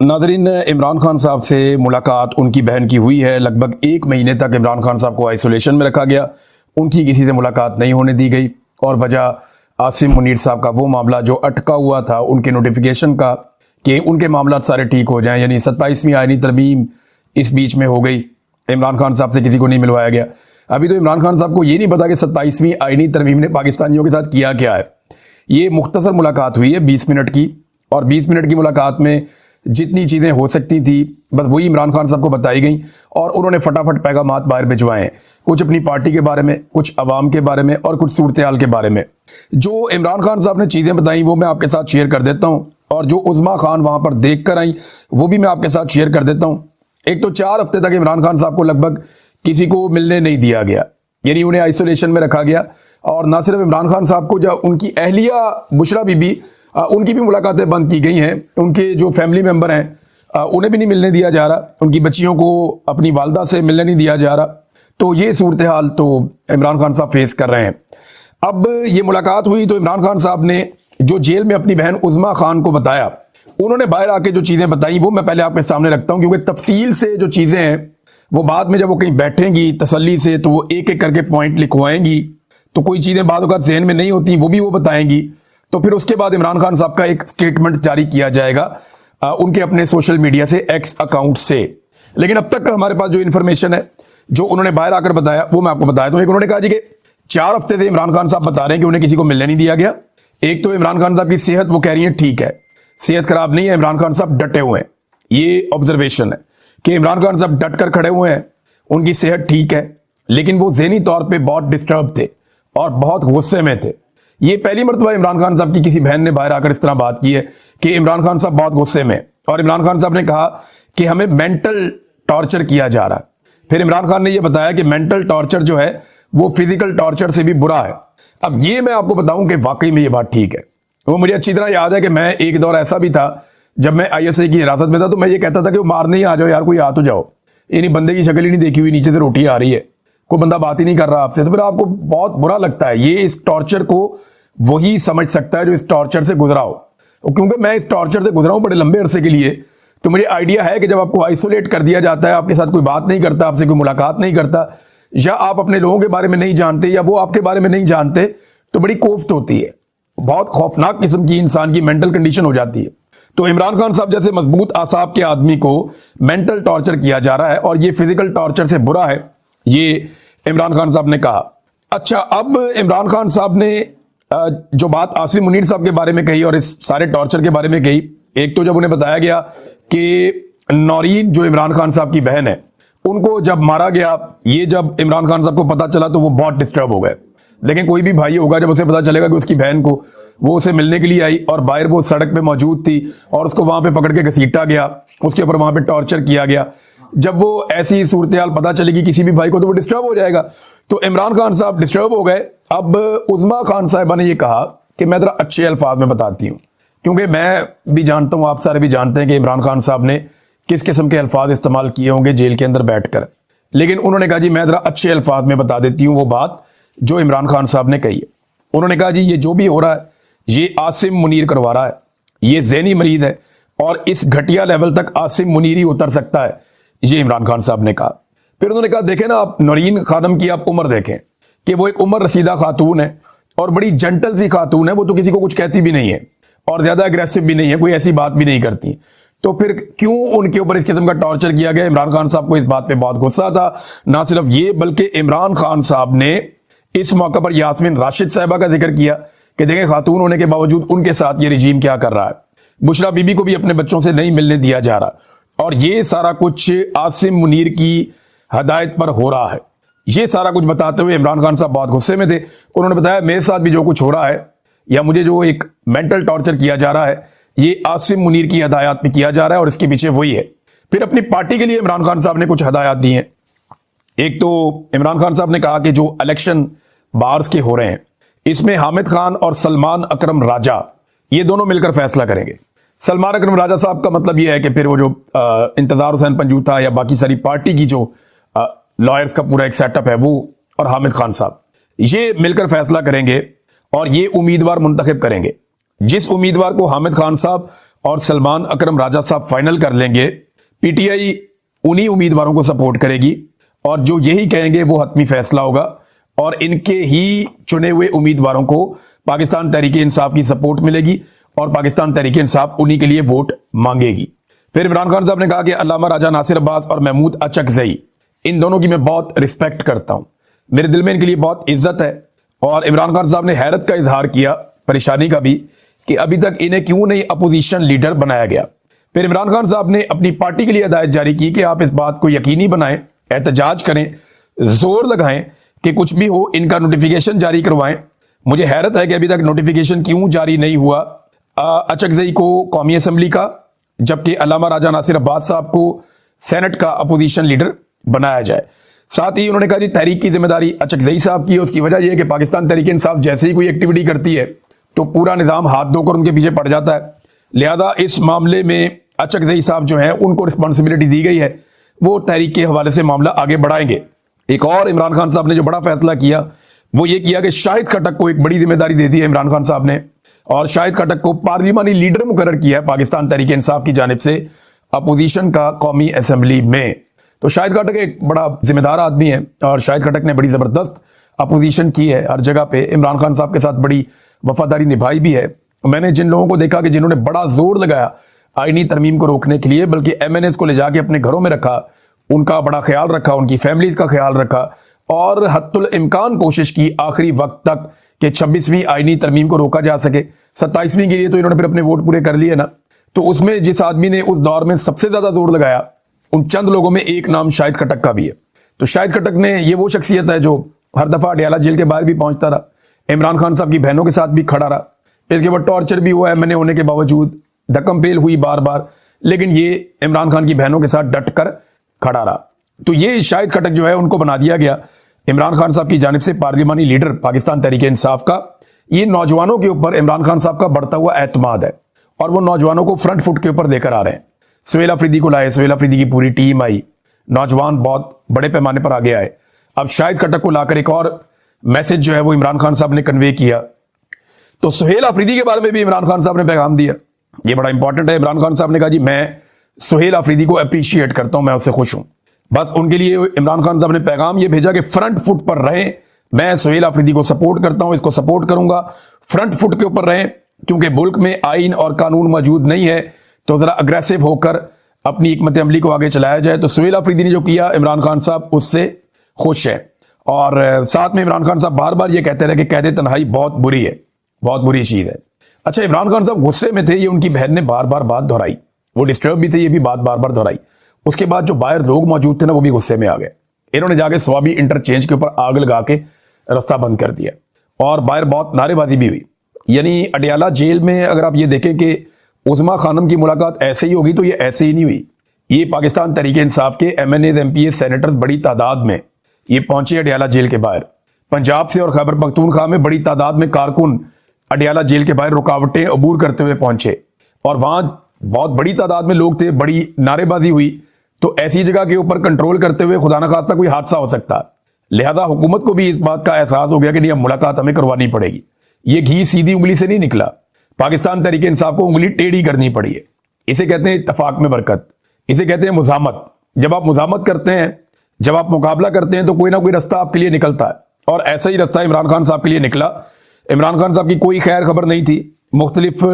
Nadreen, Imran Khan साहब से मुलाकात उनकी बहन की हुई है। लगभग 1 महीने तक इमरान खान साहब को आइसोलेशन में रखा गया। उनकी किसी से मुलाकात नहीं होने दी गई और वजह आसिम मुनीर साहब का वो मामला जो अटका हुआ था उनके नोटिफिकेशन का, कि उनके मामला सारे ठीक हो जाएं, यानी 27वीं आईनी तरमीम इस बीच में हो गई। इमरान खान साहब से किसी को नहीं मिलवाया गया। अभी तो इमरान खान साहब को ये नहीं पता कि 27वीं आईनी तरमीम ने पाकिस्तानियों के साथ किया क्या है। ये मुख्तसर मुलाकात हुई है 20 मिनट की, और 20 मिनट की मुलाकात में जितनी चीज़ें हो सकती थी बस वही इमरान खान साहब को बताई गई और उन्होंने फटाफट पैगामात बाहर भिजवाए हैं, कुछ अपनी पार्टी के बारे में, कुछ अवाम के बारे में और कुछ सूरत हाल के बारे में। जो इमरान खान साहब ने चीज़ें बताई वो मैं आपके साथ शेयर कर देता हूँ, और जो उज़्मा खान वहाँ पर देख कर आई वो भी मैं आपके साथ शेयर कर देता हूँ। एक तो 4 हफ्ते तक इमरान खान साहब को लगभग किसी को मिलने नहीं दिया गया, यानी उन्हें आइसोलेशन में रखा गया। और ना सिर्फ इमरान खान साहब को, जब उनकी अहलिया बुशरा बीबी, उनकी भी मुलाकातें बंद की गई हैं। उनके जो फैमिली मेंबर हैं उन्हें भी नहीं मिलने दिया जा रहा, उनकी बच्चियों को अपनी वालदा से मिलने नहीं दिया जा रहा। तो ये सूरत हाल तो इमरान खान साहब फेस कर रहे हैं। अब ये मुलाकात हुई तो इमरान खान साहब ने जो जेल में अपनी बहन उज़्मा खान को बताया, उन्होंने बाहर आके जो चीज़ें बताई वो मैं पहले आपके सामने रखता हूँ, क्योंकि तफसील से जो चीज़ें हैं वो बाद में जब वो कहीं बैठेंगी तसल्ली से तो वो एक एक करके पॉइंट लिखवाएंगी, तो कोई चीज़ें बाद अगर जहन में नहीं होती वो भी वो बताएंगी। तो फिर उसके बाद इमरान खान साहब का एक स्टेटमेंट जारी किया जाएगा उनके अपने सोशल मीडिया से, एक्स अकाउंट से। लेकिन अब तक हमारे पास जो इन्फॉर्मेशन है जो उन्होंने बाहर आकर बताया वो मैं आपको बताया दूं। एक उन्होंने कहा जी कि 4 हफ्ते से इमरान खान साहब बता रहे हैं कि उन्हें किसी को मिलने नहीं दिया गया। एक तो इमरान खान साहब की सेहत वो कह रही है ठीक है, सेहत खराब नहीं है, इमरान खान साहब डटे हुए हैं। ये ऑब्जर्वेशन है कि इमरान खान साहब डट कर खड़े हुए हैं, उनकी सेहत ठीक है, लेकिन वो ज़हनी तौर पर बहुत डिस्टर्ब थे और बहुत गुस्से में थे। ये पहली मरतबा इमरान खान साहब की किसी बहन ने बाहर आकर इस तरह बात की है कि इमरान खान साहब बहुत गुस्से में, और इमरान खान साहब ने कहा कि हमें मेंटल टॉर्चर किया जा रहा है। फिर इमरान खान ने यह बताया कि मेंटल टॉर्चर जो है वो फिजिकल टॉर्चर से भी बुरा है। अब ये मैं आपको बताऊं कि वाकई में ये बात ठीक है। वो मुझे अच्छी तरह याद है कि मैं एक दौर ऐसा भी था जब मैं ISI की हिरासत में था, तो मैं ये कहता था कि वो मारने ही आ जाओ यार, कोई आ तो जाओ, यानी बंदे की शक्ल ही नहीं देखी हुई, नीचे से रोटी आ रही है, कोई बंदा बात ही नहीं कर रहा आपसे, तो फिर आपको बहुत बुरा लगता है। ये इस टॉर्चर को वही समझ सकता है जो इस टॉर्चर से गुजरा हो, क्योंकि मैं इस टॉर्चर से गुजरा हूं बड़े लंबे अरसे के लिए। तो मुझे आइडिया है कि जब आपको आइसोलेट कर दिया जाता है, आपके साथ कोई बात नहीं करता, आपसे कोई मुलाकात नहीं करता, या आप अपने लोगों के बारे में नहीं जानते या वो आपके बारे में नहीं जानते, तो बड़ी कोफ्त होती है, बहुत खौफनाक किस्म की इंसान की मेंटल कंडीशन हो जाती है। तो इमरान खान साहब जैसे मजबूत आसाब के आदमी को मेंटल टॉर्चर किया जा रहा है और ये फिजिकल टॉर्चर से बुरा है, ये इमरान खान साहब ने कहा। अच्छा, अब इमरान खान साहब ने जो बात आसिम मुनीर साहब के बारे में कही और इस सारे टॉर्चर के बारे में कही, एक तो जब उन्हें बताया गया कि नौरीन जो इमरान खान साहब की बहन है उनको जब मारा गया, ये जब इमरान खान साहब को पता चला तो वो बहुत डिस्टर्ब हो गए। लेकिन कोई भी भाई होगा जब उसे पता चलेगा कि उसकी बहन को, वो उसे मिलने के लिए आई और बाहर वो सड़क पे मौजूद थी और उसको वहां पे पकड़ के घसीटा गया, उसके ऊपर वहां पे टॉर्चर किया गया, जब वो ऐसी सूरत हाल पता चलेगी किसी भी भाई को तो वो डिस्टर्ब हो जाएगा। तो इमरान खान साहब डिस्टर्ब हो गए। अब उज़्मा खान साहिबा ने ये कहा कि मैं जरा अच्छे अल्फाज में बताती हूँ, क्योंकि मैं भी जानता हूँ, आप सारे भी जानते हैं कि इमरान खान साहब ने किस किस्म के अल्फाज इस्तेमाल किए होंगे जेल के अंदर बैठकर। लेकिन उन्होंने कहा जी मैं जरा अच्छे अल्फाज में बता देती हूँ वो बात जो इमरान खान साहब ने कही है। उन्होंने कहा जी ये जो भी हो रहा है ये आसिम मुनीर करवा रहा है, ये ज़हनी मरीज है और इस घटिया लेवल तक आसिम मुनीर ही उतर सकता है, ये इमरान खान साहब ने कहा। फिर उन्होंने कहा देखें ना, आप नौरीन खानम की आप उम्र देखें कि वो एक उम्र रसीदा खातून है और बड़ी जेंटल सी खातून है, वो तो किसी को कुछ कहती भी नहीं है और ज्यादा एग्रेसिव भी नहीं है, कोई ऐसी बात भी नहीं करती। तो फिर क्यों उनके ऊपर इस किस्म का टॉर्चर किया गया? इमरान खान साहब को इस बात पे बहुत गुस्सा था। ना सिर्फ ये बल्कि इमरान खान साहब ने इस मौके पर यास्मीन राशिद साहिबा का जिक्र किया कि देखें खातून होने के बावजूद उनके साथ ये रिजीम क्या कर रहा है। बुशरा बीबी को भी अपने बच्चों से नहीं मिलने दिया जा रहा और ये सारा कुछ आसिम मुनीर की हदायत पर हो रहा है। ये सारा कुछ बताते हुए इमरान खान साहब बहुत गुस्से में थे। उन्होंने बताया मेरे साथ भी जो कुछ हो रहा है या मुझे जो एक मेंटल टॉर्चर किया जा रहा है ये आसिम मुनीर की हदायत में किया जा रहा है और इसके पीछे वही है। फिर अपनी पार्टी के लिए इमरान खान साहब ने कुछ हदायत दी हैं। एक तो इमरान खान साहब ने कहा कि जो इलेक्शन बार्स के हो रहे हैं इसमें हामिद खान और सलमान अकरम राजा ये दोनों मिलकर फैसला करेंगे। सलमान अकरम राजा साहब का मतलब ये है कि फिर वो जो इंतजार हुसैन पंजूथा या बाकी सारी पार्टी की जो लॉयर्स का पूरा एक सेटअप है वो और हामिद खान साहब ये मिलकर फैसला करेंगे और ये उम्मीदवार मुंतखब करेंगे। जिस उम्मीदवार को हामिद खान साहब और सलमान अकरम राजा साहब फाइनल कर लेंगे, पीटीआई उन्हीं उम्मीदवारों को सपोर्ट करेगी और जो यही कहेंगे वो हतमी फैसला होगा और इनके ही चुने हुए उम्मीदवारों को पाकिस्तान तहरीक इंसाफ की सपोर्ट मिलेगी और पाकिस्तान तहरीक इंसाफ उन्हीं के लिए वोट मांगेगी। फिर इमरान खान साहब ने कहा कि अल्लामा राजा नासिर अब्बास और महमूद अचकजई, इन दोनों की मैं बहुत रिस्पेक्ट करता हूं, मेरे दिल में इनके लिए बहुत इज्जत है। और इमरान खान साहब ने हैरत का इजहार किया, परेशानी का भी, कि अभी तक इन्हें क्यों नहीं अपोजिशन लीडर बनाया गया। फिर इमरान खान साहब ने अपनी पार्टी के लिए हिदायत जारी की कि आप इस बात को यकीनी बनाएं, एहतजाज करें, जोर लगाएं कि कुछ भी हो इनका नोटिफिकेशन जारी करवाएं। मुझे हैरत है कि अभी तक नोटिफिकेशन क्यों जारी नहीं हुआ अचकजई को कौमी असम्बली का, जबकि अल्लामा राजा नासिर अब्बास साहब को सेनेट का अपोजिशन लीडर बनाया जाए। साथ ही उन्होंने कहा जी तहरीक की जिम्मेदारी अचकजई साहब की है। उसकी वजह यह है कि पाकिस्तान तहरीक इंसाफ जैसे ही कोई एक्टिविटी करती है तो पूरा निजाम हाथ धोकर उनके पीछे पड़ जाता है, लिहाजा इस मामले में अचकजई साहब जो हैं उनको रिस्पॉन्सिबिलिटी दी गई है, वो तहरीक के हवाले से मामला आगे बढ़ाएंगे। एक और इमरान खान साहब ने जो बड़ा फैसला किया वो ये किया कि शाहिद खटक को एक बड़ी जिम्मेदारी दे दी है इमरान खान साहब ने, और शाहिद खटक को पार्लिमानी लीडर मुकर्रर किया है पाकिस्तान तहरीक इंसाफ की जानिब से अपोजिशन का कौमी असम्बली में। तो शाहिद खटक एक बड़ा जिम्मेदार आदमी है और शाहिद खटक ने बड़ी जबरदस्त अपोजिशन की है हर जगह पे, इमरान खान साहब के साथ बड़ी वफादारी निभाई भी है। मैंने जिन लोगों को देखा कि जिन्होंने बड़ा जोर लगाया आईनी तरमीम को रोकने के लिए, बल्कि एमएनएस को ले जाके अपने घरों में रखा, उनका बड़ा ख्याल रखा, उनकी फैमिलीज का ख्याल रखा और हत्तुल इम्कान कोशिश की आखिरी वक्त तक कि 26वीं आईनी तरमीम को रोका जा सके। 27वीं के लिए तो इन्होंने फिर अपने वोट पूरे कर लिए ना। तो उसमें जिस आदमी ने उस दौर में सबसे ज्यादा जोर लगाया उन चंद लोगों में एक नाम शाहिद खटक का भी है। तो शाहिद खटक ने ये वो शख्सियत है जो हर दफा अडयाला जेल के बाहर भी पहुंचता रहा, इमरान खान साहब की बहनों के साथ भी खड़ा रहा, इसके बाद टॉर्चर भी हुआ एमएनए होने के बावजूद, धक्कम पेल हुई बार बार, लेकिन ये इमरान खान की बहनों के साथ डट कर खड़ा रहा। तो ये शाहिद खटक जो है उनको बना दिया गया इमरान खान साहब की जानिब से पार्लिमानी लीडर पाकिस्तान तहरीक इंसाफ का। ये नौजवानों के ऊपर इमरान खान साहब का बढ़ता हुआ एतमाद है और वो नौजवानों को फ्रंट फुट के ऊपर लेकर आ रहे हैं। सुहेल अफरीदी को लाए, सुहेल अफरीदी की पूरी टीम आई, नौजवान बहुत बड़े पैमाने पर आगे आए। अब शाहिद खटक को लाकर एक और मैसेज जो है वो इमरान खान साहब ने कन्वे किया। तो सुहेल अफरीदी के बारे में भी इमरान खान साहब ने पैगाम दिया, ये बड़ा इंपॉर्टेंट है। इमरान खान साहब ने कहा जी मैं सुहेल अफरीदी को अप्रिशिएट करता हूं, मैं उससे खुश हूं। बस उनके लिए इमरान खान साहब ने पैगाम ये भेजा कि फ्रंट फुट पर रहें, मैं सुहेल अफरीदी को सपोर्ट करता हूं, इसको सपोर्ट करूंगा, फ्रंट फुट के ऊपर रहें, क्योंकि मुल्क में आइन और कानून मौजूद नहीं है तो जरा अग्रेसिव होकर अपनी हिकमत अमली को आगे चलाया जाए। तो सुहेल अफरीदी ने जो किया इमरान खान साहब उससे खुश है। और साथ में इमरान खान साहब बार बार ये कहते रहे कि कैद तन्हाई बहुत बुरी है, बहुत बुरी चीज है। अच्छा, इमरान खान साहब गुस्से में थे, ये उनकी बहन ने बार बार बात दोहराई, वो डिस्टर्ब भी थे, ये भी बात बार बार दोहराई। उसके बाद जो बाहर लोग मौजूद थे ना वो भी गुस्से में आ गए, इन्होंने जाके स्वाबी इंटरचेंज के ऊपर आग लगा के रास्ता बंद कर दिया और बाहर बहुत नारेबाजी भी हुई। यानी अडयाला जेल में अगर आप ये देखें कि उज़मा खानम की मुलाकात ऐसे ही होगी तो ये ऐसे ही नहीं हुई। ये पाकिस्तान तहरीक इंसाफ के एमएनए, एमपीए, सेनेटर्स बड़ी तादाद में ये पहुंचे अडयाला जेल के बाहर। पंजाब से और खैबर पख्तूनख्वा में बड़ी तादाद में कारकुन अडयाला जेल के बाहर रुकावटें अबूर करते हुए पहुंचे और वहां बहुत बड़ी तादाद में लोग थे, बड़ी नारेबाजी हुई। तो ऐसी जगह के ऊपर कंट्रोल करते हुए खुदा न खास्ता कोई हादसा हो सकता है, लिहाजा हुकूमत को भी इस बात का एहसास हो गया कि नहीं अब मुलाकात हमें करवानी पड़ेगी। ये घी सीधी उंगली से नहीं निकला, पाकिस्तान तहरीक इंसाफ को उंगली टेढ़ी करनी पड़ी है। इसे कहते हैं इत्तफाक में बरकत, इसे कहते हैं मुजामत। जब आप मुजामत करते हैं, जब आप मुकाबला करते हैं तो कोई ना कोई रास्ता आपके लिए निकलता है और ऐसा ही रास्ता इमरान खान साहब के लिए निकला। इमरान खान साहब की कोई खैर खबर नहीं थी, मुख्तलिफ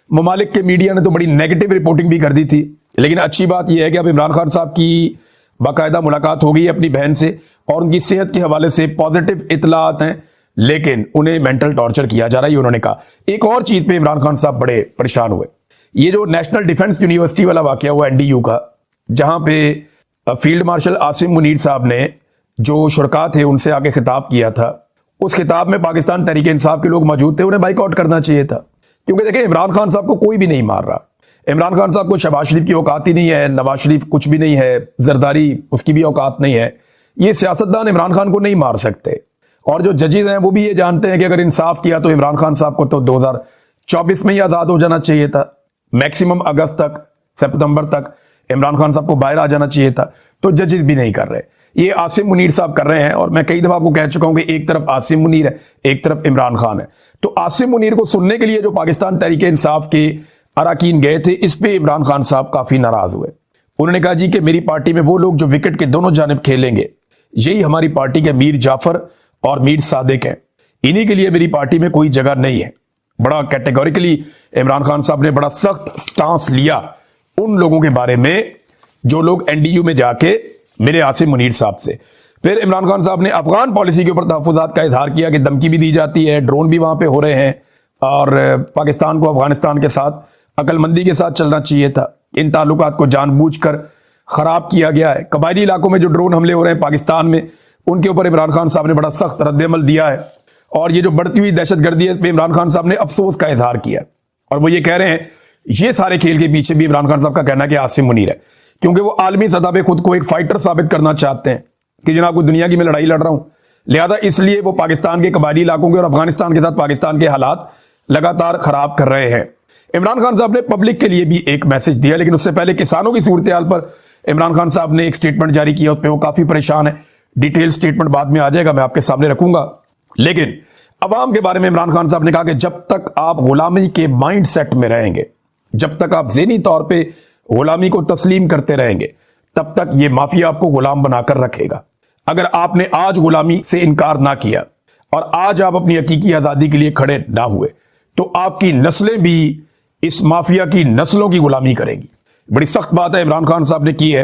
ममालिक के मीडिया ने तो बड़ी नेगेटिव रिपोर्टिंग भी कर दी थी, लेकिन अच्छी बात यह है कि अब इमरान खान साहब की बाकायदा मुलाकात हो गई अपनी बहन से और उनकी सेहत के हवाले से पॉजिटिव इतलात हैं, लेकिन उन्हें मेंटल टॉर्चर किया जा रहा है, ये उन्होंने कहा। एक और चीज पे इमरान खान साहब बड़े परेशान हुए, ये जो नेशनल डिफेंस यूनिवर्सिटी वाला वाकया हुआ एनडीयू का, जहां पे फील्ड मार्शल आसिम मुनीर साहब ने जो शुरका थे उनसे आके खिताब किया था, उस खिताब में पाकिस्तान तहरीक इंसाफ के लोग मौजूद थे, उन्हें बाइकआउट करना चाहिए था। क्योंकि देखिए इमरान खान साहब को कोई भी नहीं मार रहा, इमरान खान साहब को शहबाज शरीफ की औकात ही नहीं है, नवाज शरीफ कुछ भी नहीं है, जरदारी उसकी भी औकात नहीं है, ये सियासतदान इमरान खान को नहीं मार सकते। और जो जजेज हैं वो भी ये जानते हैं कि अगर इंसाफ किया तो इमरान खान साहब को तो 2024 में ही आजाद हो जाना चाहिए था, मैक्सिमम अगस्त तक, सितंबर तक इमरान खान साहब को बाहर आ जाना चाहिए था। तो जजेस भी नहीं कर रहे, ये आसिम मुनीर साहब कर रहे हैं। और मैं कई दफा आपको कह चुका हूं कि एक तरफ आसिम मुनीर है, एक तरफ इमरान खान है। तो आसिम मुनीर को सुनने के लिए जो पाकिस्तान तहरीक इंसाफ के अराकीन गए थे। इस पे इमरान खान साहब काफी नाराज हुए। उन्होंने कहा जी कि मेरी पार्टी में वो लोग जो विकेट के दोनों जानिब खेलेंगे, यही हमारी पार्टी के मीर जाफर और मीर सादिक हैं, इन्हीं के लिए मेरी पार्टी में कोई जगह नहीं है। बड़ा कैटेगोरिकली इमरान खान साहब ने बड़ा सख्त स्टांस लिया उन लोगों के बारे में जो लोग एनडीयू में जाके मिले आसिम मुनीर साहब से। फिर इमरान खान साहब ने अफगान पॉलिसी के ऊपर तहफुजात का इजहार किया कि धमकी भी दी जाती है, ड्रोन भी वहां पे हो रहे हैं और पाकिस्तान को अफगानिस्तान के साथ अकलमंदी के साथ चलना चाहिए था। इन ताल्लुकात को जानबूझकर खराब किया गया है। कबायली इलाकों में जो ड्रोन हमले हो रहे हैं पाकिस्तान में, उनके ऊपर इमरान खान साहब ने बड़ा सख्त रद्द-ए-अमल दिया है। और ये जो बढ़ती हुई दहशतगर्दी है, इस पे इमरान खान साहब ने अफसोस का इजहार किया और वो ये कह रहे हैं, ये सारे खेल के पीछे भी इमरान खान साहब का कहना है कि आसिम मुनीर है, क्योंकि वो आलमी सतह पे खुद को एक फाइटर साबित करना चाहते हैं कि जनाब कोई दुनिया की मैं लड़ाई लड़ रहा हूं। लिहाजा इसलिए वो पाकिस्तान के कबायली इलाकों के और अफगानिस्तान के साथ पाकिस्तान के हालात लगातार खराब कर रहे हैं। इमरान खान साहब ने पब्लिक के लिए भी एक मैसेज दिया, लेकिन उससे पहले किसानों की सूरत हाल पर इमरान खान साहब ने एक स्टेटमेंट जारी किया। उस पर वो काफी परेशान है। डिटेल स्टेटमेंट बाद में आ जाएगा, मैं आपके सामने रखूंगा। लेकिन अवाम के बारे में इमरान खान साहब ने कहा कि जब तक आप गुलामी के माइंड सेट में रहेंगे, जब तक आप ज़हनी तौर पे गुलामी को तस्लीम करते रहेंगे, तब तक ये माफिया आपको गुलाम बनाकर रखेगा। अगर आपने आज गुलामी से इनकार ना किया और आज आप अपनी हकीकी आजादी के लिए खड़े ना हुए, तो आपकी नस्लें भी इस माफिया की नस्लों की गुलामी करेंगी। बड़ी सख्त बात है इमरान खान साहब ने की है।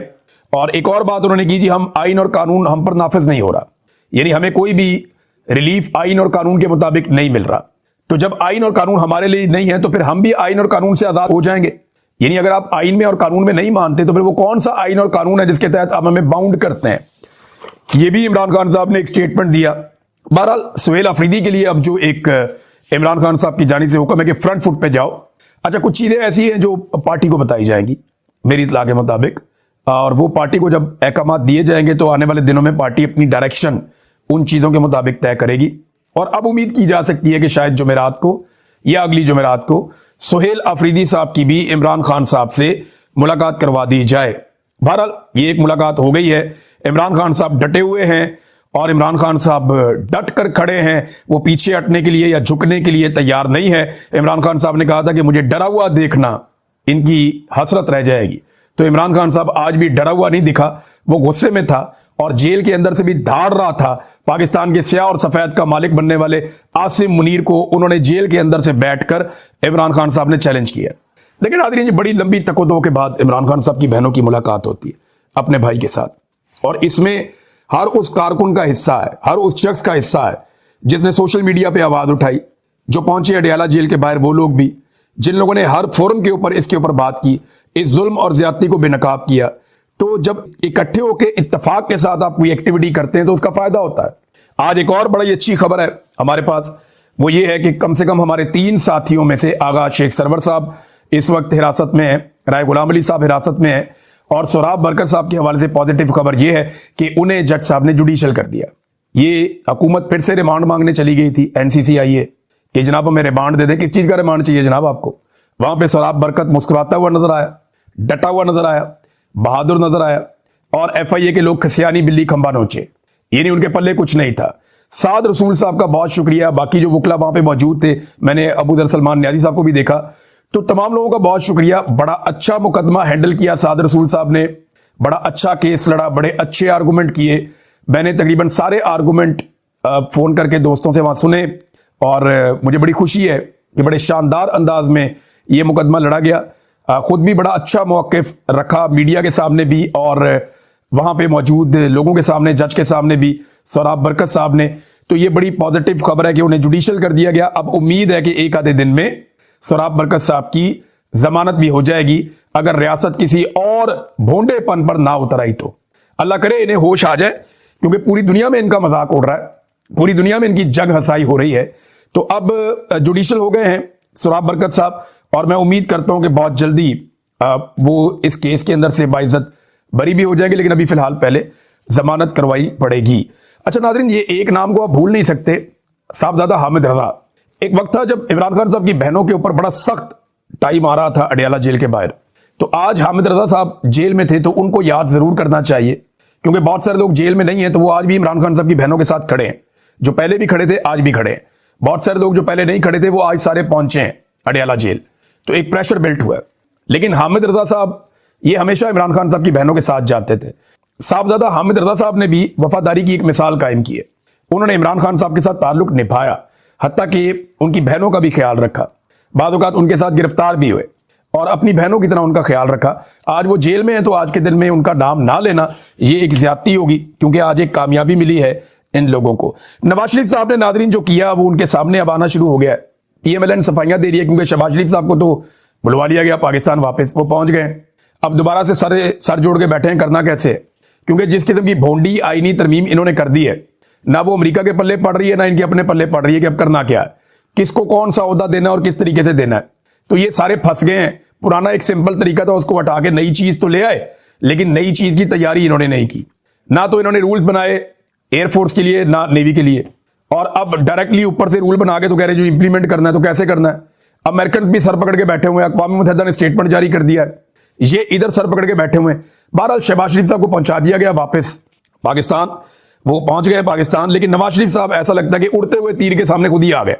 और एक और बात उन्होंने की जी, हम आइन और कानून हम पर नाफिज नहीं हो रहा, यानी हमें कोई भी रिलीफ आइन और कानून के मुताबिक नहीं मिल रहा। तो जब आइन और कानून हमारे लिए नहीं है, तो फिर हम भी आइन और कानून से आजाद हो जाएंगे। यानी अगर आप आइन में और कानून में नहीं मानते, तो फिर वो कौन सा आइन और कानून है जिसके तहत आप हमें बाउंड करते हैं। ये भी इमरान खान साहब ने एक स्टेटमेंट दिया। बहरहाल सुहेल अफरीदी के लिए अब जो एक इमरान खान साहब की जानिब से हुक्म है कि फ्रंट फुट पे जाओ। अच्छा, कुछ चीजें ऐसी हैं जो पार्टी को बताई जाएंगी मेरी इत्तला के मुताबिक, और वो पार्टी को जब अहकाम दिए जाएंगे तो आने वाले दिनों में पार्टी अपनी डायरेक्शन उन चीजों के मुताबिक तय करेगी। और अब उम्मीद की जा सकती है कि शायद जुमेरात को या अगली जुमेरात को सुहेल अफरीदी साहब की भी इमरान खान साहब से मुलाकात करवा दी जाए। बहरहाल ये एक मुलाकात हो गई है। इमरान खान साहब डटे हुए हैं और इमरान खान साहब डट कर खड़े हैं, वो पीछे हटने के लिए या झुकने के लिए तैयार नहीं है। इमरान खान साहब ने कहा था कि मुझे डरा हुआ देखना इनकी हसरत रह जाएगी। तो इमरान खान साहब आज भी डरा हुआ नहीं दिखा, वो गुस्से में था और जेल के अंदर से भी धाड़ रहा था। पाकिस्तान के स्याह और सफेद का मालिक बनने वाले आसिम मुनीर को उन्होंने जेल के अंदर से बैठकर इमरान खान साहब ने चैलेंज किया। लेकिन नाज़रीन, बड़ी लंबी तकोदो के बाद इमरान खान साहब की बहनों की मुलाकात होती है अपने भाई के साथ, और इसमें हर उस कारकुन का हिस्सा है, हर उस शख्स का हिस्सा है जिसने सोशल मीडिया पे आवाज उठाई, जो पहुंचे अडयाला जेल के बाहर, वो लोग भी जिन लोगों ने हर फोरम के ऊपर इसके ऊपर बात की, इस जुल्म और ज्यादती को बेनकाब किया। तो जब इकट्ठे होकर इत्तेफाक के साथ आप कोई एक्टिविटी करते हैं तो उसका फायदा होता है। आज एक और बड़ी अच्छी खबर है हमारे पास, वो ये है कि कम से कम हमारे 3 साथियों में से आगा शेख सरवर साहब इस वक्त हिरासत में है, राय गुलाम अली साहब हिरासत में है, और सोराब बरकत साहब के हवाले से पॉजिटिव खबर यह है कि उन्हें जज साहब ने जुडिशल कर दिया। ये हुकूमत फिर से रिमांड मांगने चली गई थी NCCIA कि जनाब हमें रिमांड दे दें। किस चीज का रिमांड चाहिए जनाब आपको? वहां पे सोराब बरकत मुस्कुराता हुआ नजर आया, डटा हुआ नजर आया, बहादुर नजर आया, और FIA के लोग खसियानी बिल्ली खंबा नोचे, यानी उनके पल्ले कुछ नहीं था। साद रसूल साहब का बहुत शुक्रिया, बाकी जो वकला वहां पे मौजूद थे, मैंने अबू दर सलमान न्याजी साहब को भी देखा, तो तमाम लोगों का बहुत शुक्रिया। बड़ा अच्छा मुकदमा हैंडल किया साद रसूल साहब ने, बड़ा अच्छा केस लड़ा, बड़े अच्छे आर्गूमेंट किए। मैंने तकरीबन सारे आर्गूमेंट फोन करके दोस्तों से वहां सुने, और मुझे बड़ी खुशी है कि बड़े शानदार अंदाज में ये मुकदमा लड़ा गया। खुद भी बड़ा अच्छा मौक़िफ़ रखा मीडिया के सामने भी, और वहां पे मौजूद लोगों के सामने, जज के सामने भी, सोराब बरकत साहब ने। तो ये बड़ी पॉजिटिव खबर है कि उन्हें जुडिशल कर दिया गया। अब उम्मीद है कि एक आधे दिन में सोराब बरकत साहब की जमानत भी हो जाएगी, अगर रियासत किसी और भोंडेपन पर ना उतर आई तो। अल्लाह करे इन्हें होश आ जाए, क्योंकि पूरी दुनिया में इनका मजाक उड़ रहा है, पूरी दुनिया में इनकी जंग हंसाई हो रही है। तो अब जुडिशल हो गए हैं सोराब बरकत साहब, और मैं उम्मीद करता हूं कि बहुत जल्दी वो इस केस के अंदर से बाइज्जत बरी भी हो जाएंगे, लेकिन अभी फिलहाल पहले जमानत करवाई पड़ेगी। अच्छा नाज़रीन, ये एक नाम को आप भूल नहीं सकते, साहबजादा हामिद रजा। एक वक्त था जब इमरान खान साहब की बहनों के ऊपर बड़ा सख्त टाइम आ रहा था अडयाला जेल के बाहर, तो आज हामिद रजा साहब जेल में थे, तो उनको याद जरूर करना चाहिए, क्योंकि बहुत सारे लोग जेल में नहीं है, तो वो आज भी इमरान खान साहब की बहनों के साथ खड़े हैं। जो पहले भी खड़े थे आज भी खड़े हैं। बहुत सारे लोग जो पहले नहीं खड़े थे वो आज सारे पहुंचे हैं अडयाला जेल। तो एक प्रेशर बिल्ट हुआ है। लेकिन हामिद रजा साहब ये हमेशा इमरान खान साहब की बहनों के साथ जाते थे। साहबजादा हामिद रजा साहब ने भी वफादारी की एक मिसाल कायम की है। उन्होंने इमरान खान साहब के साथ ताल्लुक निभाया, हत्ता कि उनकी बहनों का भी ख्याल रखा, बाद औक़ात उनके साथ गिरफ्तार भी हुए और अपनी बहनों की तरह उनका ख्याल रखा। आज वो जेल में है तो आज के दिन में उनका नाम ना लेना ये एक ज्यादती होगी, क्योंकि आज एक कामयाबी मिली है इन लोगों को। नवाज शरीफ साहब ने नादरीन जो किया वो उनके सामने अब आना शुरू हो गया है। पीएमएलएन सफाइयां दे रही है, क्योंकि शहबाज शरीफ साहब को तो बुलवा लिया गया पाकिस्तान, वापस वो पहुंच गए। अब दोबारा से सर जोड़ के बैठे हैं, करना कैसे है, क्योंकि जिस किस्म की भोंडी आईनी तरमीम इन्होंने कर दी है, ना वो अमेरिका के पल्ले पड़ रही है ना इनके अपने पल्ले पड़ रही है कि अब करना क्या है, किसको कौन सा ओहदा देना और किस तरीके से देना है। तो ये सारे फंस गए हैं। पुराना एक सिंपल तरीका था, उसको हटा के नई चीज तो ले आए, लेकिन नई चीज की तैयारी इन्होंने नहीं की। ना तो इन्होंने रूल्स बनाए एयरफोर्स के लिए ना नेवी के लिए, और अब डायरेक्टली ऊपर से रूल बना के तो कह रहे जो इंप्लीमेंट करना है तो कैसे करना है। अमेरिकन भी सर पकड़ के बैठे हुए हैं, अक़वाम मुत्तहिदा ने स्टेटमेंट जारी कर दिया है, ये इधर सर पकड़ के बैठे हुए हैं। बहरहाल शहबाज शरीफ साहब को पहुंचा दिया गया वापस पाकिस्तान, वो पहुंच गए पाकिस्तान। लेकिन नवाज शरीफ साहब ऐसा लगता है कि उड़ते हुए तीर के सामने खुद ही आ गए।